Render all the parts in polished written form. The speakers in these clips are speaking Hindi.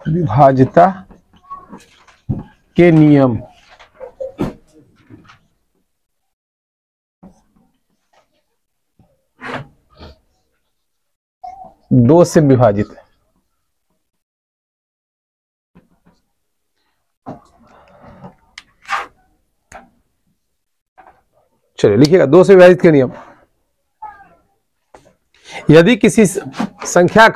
विभाज्यता के नियम। दो से विभाजित है। चलिए लिखिएगा, दो से विभाजित के नियम। यदि किसी संख्या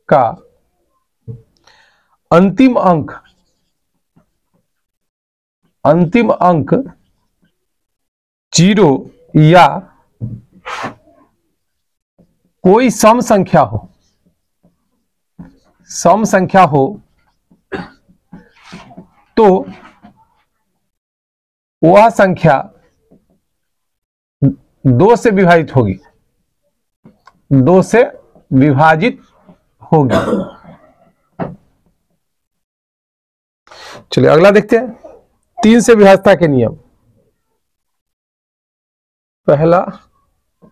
का अंतिम अंक 0 या कोई सम संख्या हो तो वह संख्या 2 से विभाजित होगी। चलिए अगला देखते हैं, 3 से विभाज्यता के नियम। पहला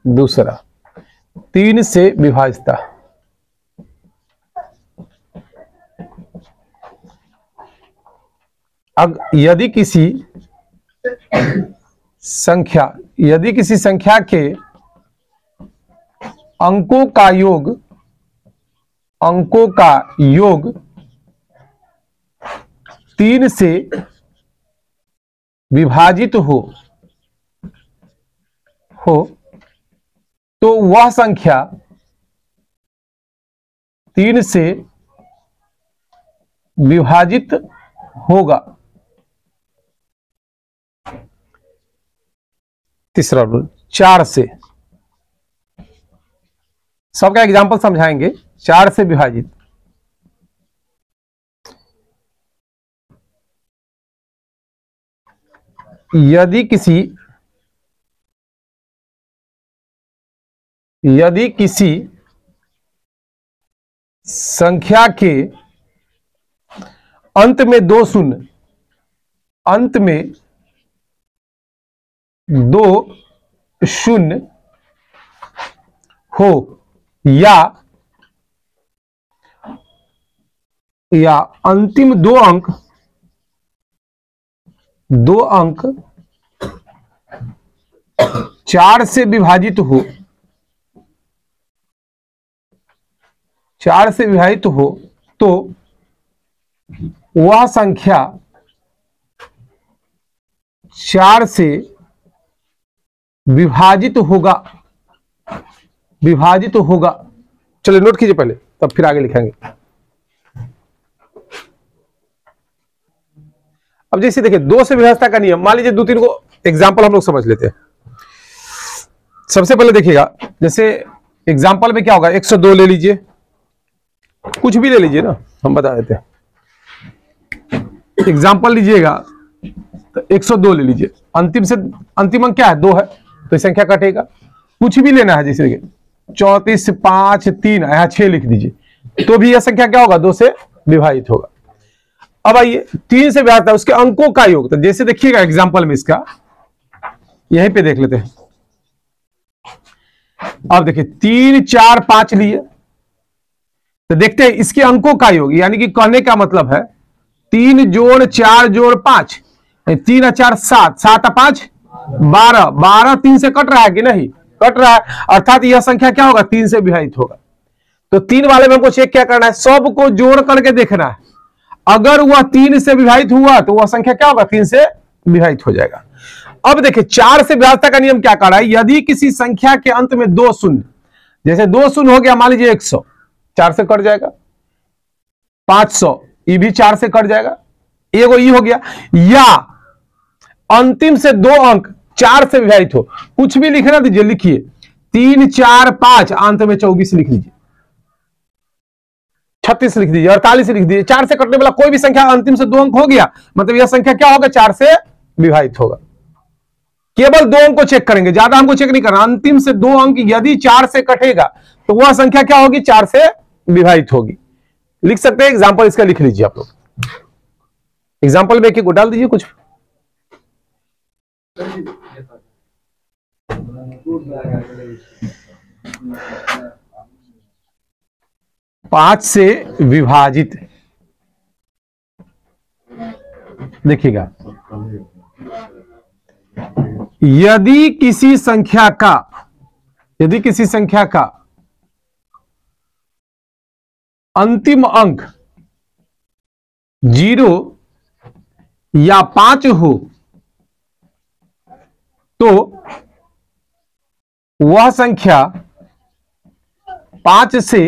दूसरा, 3 से विभाज्यता। यदि किसी संख्या के अंकों का योग 3 से विभाजित हो तो वह संख्या 3 से विभाजित होगा। तीसरा रूल, 4 से। सबका एग्जाम्पल समझाएंगे। 4 से विभाजित, यदि किसी संख्या के अंत में 2 शून्य हो या अंतिम 2 अंक 4 से विभाजित हो तो वह संख्या 4 से विभाजित होगा। चलिए नोट कीजिए पहले, तब फिर आगे लिखेंगे। अब जैसे देखिए, 2 से विभाज्यता का नियम, मान लीजिए 2-3 को एग्जाम्पल हम लोग समझ लेते हैं। सबसे पहले देखिएगा, जैसे एग्जाम्पल में क्या होगा, 102 ले लीजिए, कुछ भी ले लीजिए ना, हम बता देते हैं। एग्जाम्पल लीजिएगा तो 102 ले लीजिए, अंतिम अंक क्या है, 2 है, तो संख्या कटेगा। कुछ भी लेना है, जैसे देखिए 34, 5, 3, यहां 6 लिख दीजिए, तो भी यह संख्या क्या होगा, 2 से विभाजित होगा। अब आइए 3 से विभाजित है उसके अंकों का योग, तो जैसे देखिएगा एग्जाम्पल में इसका, यहीं पे देख लेते हैं। अब देखिए 3, 4, 5 लिए, तो देखते हैं इसके अंकों का योग, यानी कि कहने का मतलब है 3 जोड़ 4 जोड़ 5, 3 और 4 7, 7 और 5 12, 12 3 से कट रहा है कि नहीं, कट रहा है, अर्थात यह संख्या क्या होगा, 3 से विभाजित होगा। तो 3 वाले में हमको चेक क्या करना है, सबको जोड़ करके देखना है। अगर वह 3 से विभाजित हुआ तो वह संख्या क्या होगा, 3 से विभाजित हो जाएगा। अब देखिए 4 से विभाज्यता का नियम क्या कर रहा है, यदि किसी संख्या के अंत में 2 शून्य, जैसे 2 शून्य हो गया, मान लीजिए 100, 4 से कट जाएगा, 500, ये भी 4 से कट जाएगा, एगो ये हो गया, या अंतिम से 2 अंक 4 से विभाजित हो, कुछ भी लिखना दीजिए, लिखिए 3, 4, 5, अंत में 24 लिख लीजिए, 36 लिख दीजिए, 48 लिख दीजिए। 4 से कटने वाला कोई भी संख्या अंतिम से 2 अंक हो गया, मतलब यह संख्या क्या होगा, 4 से विभाजित होगा। केवल 2 अंक को चेक करेंगे, ज्यादा हमको चेक नहीं करना। अंतिम से 2 अंक यदि 4 से कटेगा तो वह संख्या क्या होगी, 4 से विभाजित होगी। लिख सकते हैं, एग्जाम्पल इसका लिख लीजिए आप लोग, एग्जाम्पल में एक को डाल दीजिए कुछ। पांच से विभाजित, देखिएगा, यदि किसी संख्या का अंतिम अंक 0 या 5 हो तो वह संख्या 5 से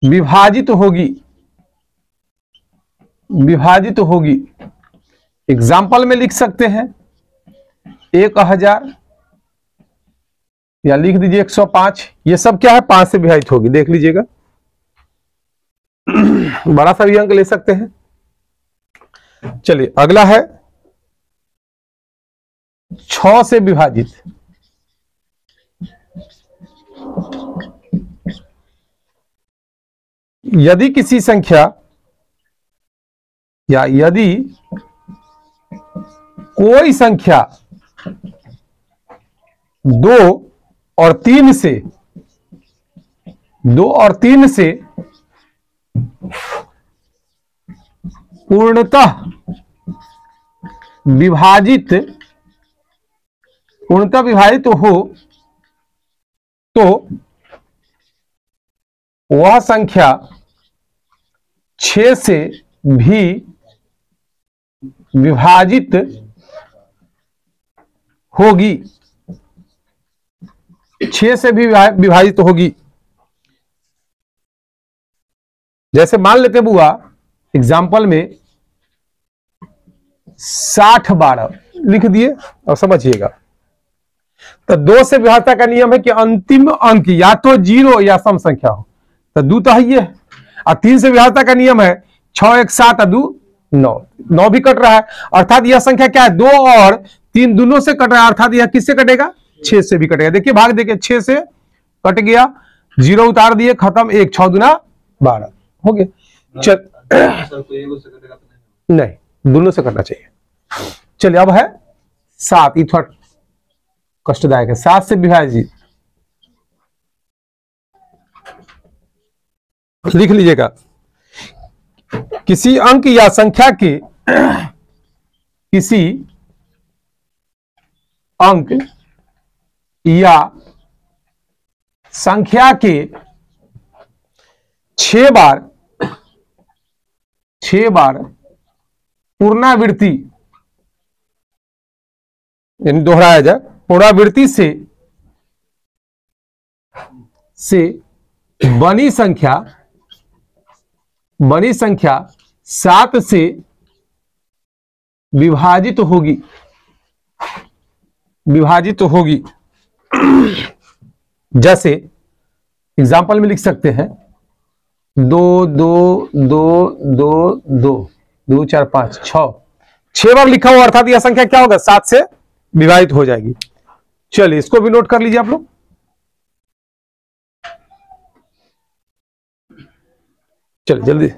विभाजित होगी। एग्जाम्पल में लिख सकते हैं 1000 या लिख दीजिए 105। ये सब क्या है, 5 से विभाजित होगी। देख लीजिएगा, बड़ा सा भी अंक ले सकते हैं। चलिए अगला है 6 से विभाजित। यदि किसी संख्या या यदि कोई संख्या 2 और 3 से पूर्णतः विभाजित हो तो वह संख्या 6 से भी विभाजित होगी। 6 से भी विभाजित होगी। जैसे मान लेते बुआ एग्जाम्पल में 60-12 लिख दिए और समझिएगा। तो 2 से विभाजता का नियम है कि अंतिम अंक या तो 0 या सम संख्या हो, तो 2 तो है ही है। और 3 से विभाजता का नियम है 6 1 7 2 9, 9 भी कट रहा है, अर्थात यह संख्या क्या है, 2 और 3 दोनों से कट रहा है, अर्थात यह किससे कटेगा, 6 से भी कटेगा। देखिए भाग देखिए, 6 से कट गया, 0 उतार दिए, खत्म। 1 6 दूना 12 हो गया। चल नहीं, दोनों से करना चाहिए। चलिए अब है 7, ये थोड़ा कष्टदायक है। 7 से विभाजित लिख लीजिएगा, किसी अंक या संख्या के किसी अंक या संख्या के 6 बार पुनरावृत्ति यानी दोहराया जाए, पुनरावृत्ति से बनी संख्या 7 से विभाजित होगी। जैसे एग्जाम्पल में लिख सकते हैं 2 2 2 2 2 2 4 5 6 बार लिखा हुआ, अर्थात यह संख्या क्या होगा, 7 से विभाजित हो जाएगी। चलिए इसको भी नोट कर लीजिए आप लोग। चलिए जल्दी,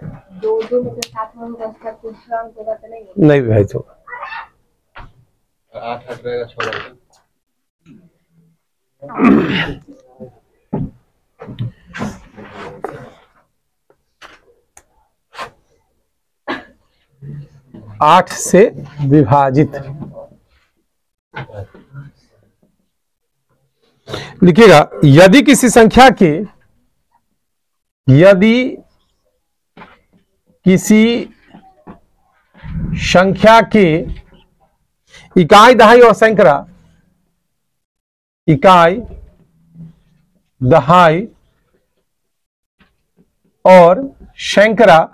2 में 7 में 10 का कुछ अंक होगा तो नहीं विभाजित होगा। 8 8 रहेगा, 6 रहेगा। 8 से विभाजित लिखिएगा, यदि किसी संख्या के इकाई दहाई और सैकड़ा, इकाई दहाई और सैकड़ा,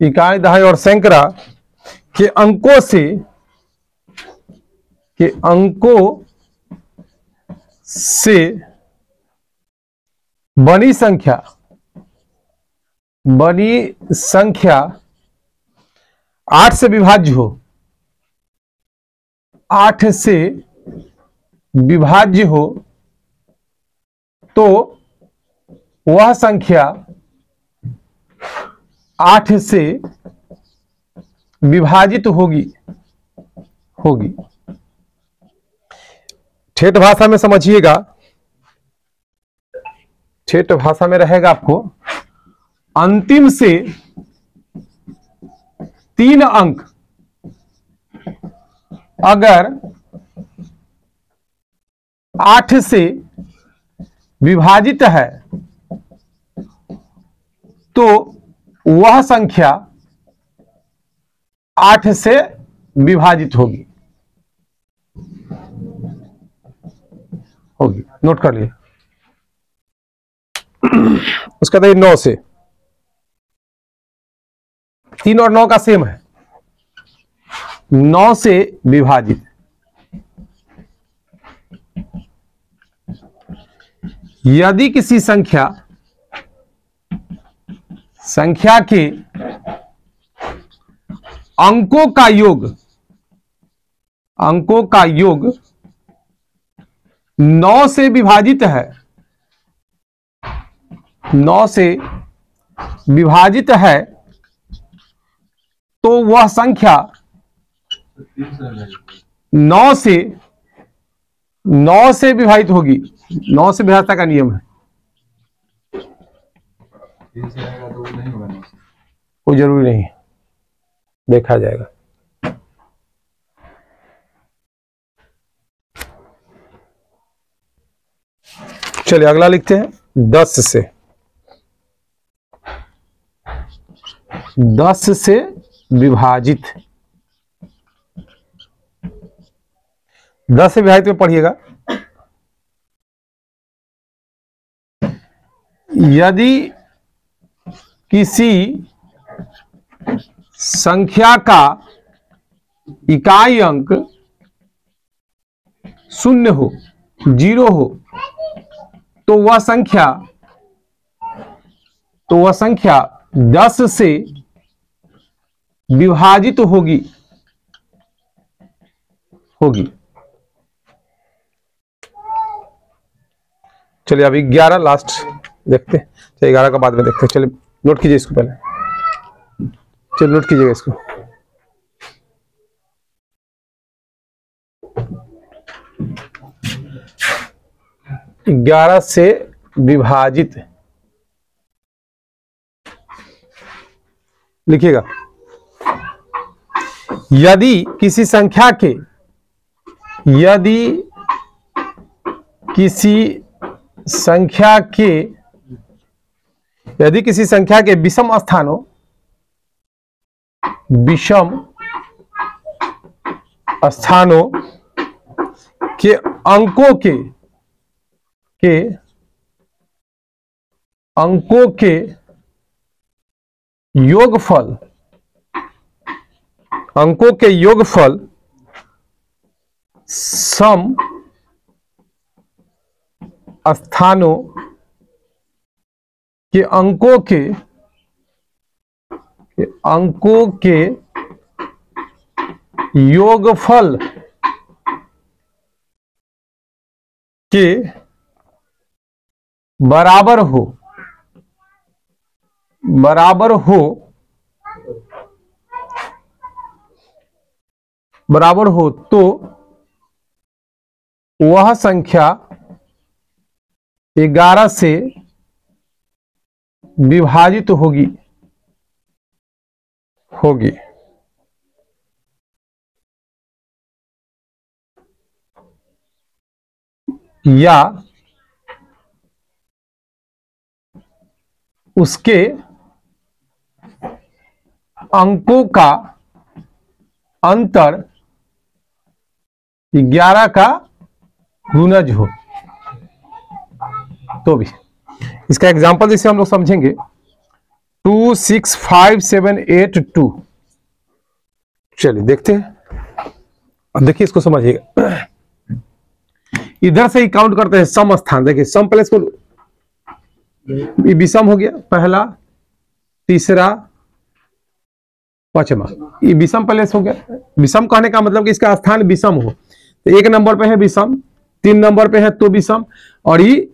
इकाई दहाई और सैकड़ा के अंकों से बनी संख्या 8 से विभाज्य हो, 8 से विभाज्य हो तो वह संख्या 8 से विभाजित होगी। ठेठ भाषा में समझिएगा, ठेठ भाषा में रहेगा आपको अंतिम से 3 अंक अगर 8 से विभाजित है तो वह संख्या 8 से विभाजित होगी। नोट कर लिए। उसका था 9 से, 3 और 9 का सेम है, 9 से विभाजित। यदि किसी संख्या के अंकों का योग 9 से विभाजित है, 9 से विभाजित है, तो वह संख्या 9 से विभाजित होगी। 9 से विभाजता का नियम है, कोई जरूरी नहीं, देखा जाएगा। चलिए अगला लिखते हैं 10 से। 10 से विभाजित, 10 से विभाजित में पढ़िएगा। यदि किसी संख्या का इकाई अंक 0 हो, 0 हो, तो वह संख्या 10 से विभाजित होगी। चलिए अभी 11 लास्ट देखते हैं। चलिए 11 का बाद में देखते हैं। चलिए नोट कीजिए इसको पहले, चलिए नोट कीजिएगा इसको। ग्यारह से विभाजित लिखिएगा। यदि किसी संख्या के विषम स्थानों के अंकों के योगफल सम स्थानों के अंकों के योगफल के बराबर हो तो वह संख्या 11 से विभाजित होगी। या उसके अंकों का अंतर 11 का गुणज हो तो भी। इसका एग्जांपल जैसे हम लोग समझेंगे 2 6 5 7 8 2। चलिए देखते हैं, अब देखिए इसको समझिएगा। इधर से ही काउंट करते हैं सम स्थान। देखिए सम प्लेस को विषम हो गया, पहला, तीसरा, पांचवा, ये विषम प्लेस हो गया। विषम कहने का मतलब कि इसका स्थान विषम हो। तो 1 नंबर पे है विषम, 3 नंबर पे है तो विषम, और ये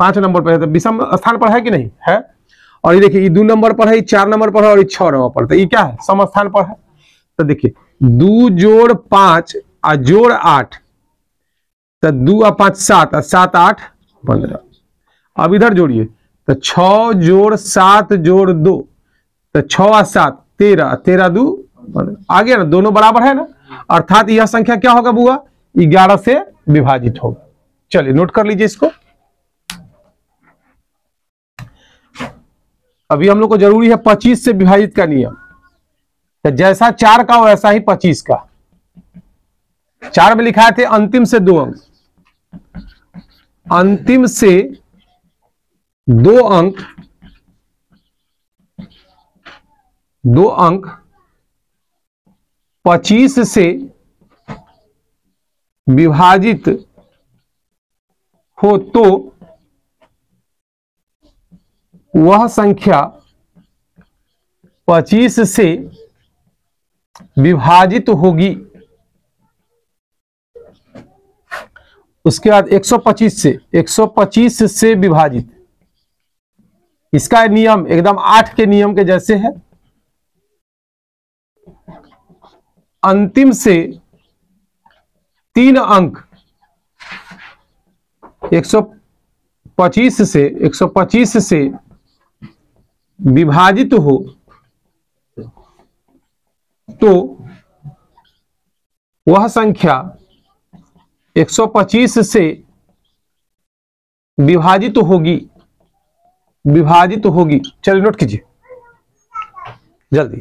5 नंबर पे है तो विषम स्थान पर है कि नहीं है। और ये देखिए ये 2 नंबर पर है, 4 नंबर पर है और ये 6 नंबर पर। तो ये क्या है, सम स्थान पर है। तो देखिए 2 जोड़ 5 और जोड़ 8, तो 2 और 5 7 और 7 8 15। अब इधर जोड़िए तो 6 जोड़ 7 जोड़ 2 तो 6 और 7 13, 13 2 15। आ गया ना, दोनों बराबर है ना, अर्थात यह संख्या क्या होगा बुआ, 11 से विभाजित होगा। चलिए नोट कर लीजिए इसको। अभी हम लोग को जरूरी है 25 से विभाजित का नियम। तो जैसा 4 का वैसा ही 25 का। 4 में लिखा थे अंतिम से 2 अंक, अंतिम से 2 अंक, 2 अंक 25 से विभाजित हो तो वह संख्या 25 से विभाजित होगी। उसके बाद 125 से विभाजित। इसका नियम एकदम 8 के नियम के जैसे है। अंतिम से 3 अंक 125 से विभाजित हो तो वह संख्या 125 से विभाजित होगी, चलिए नोट कीजिए जल्दी।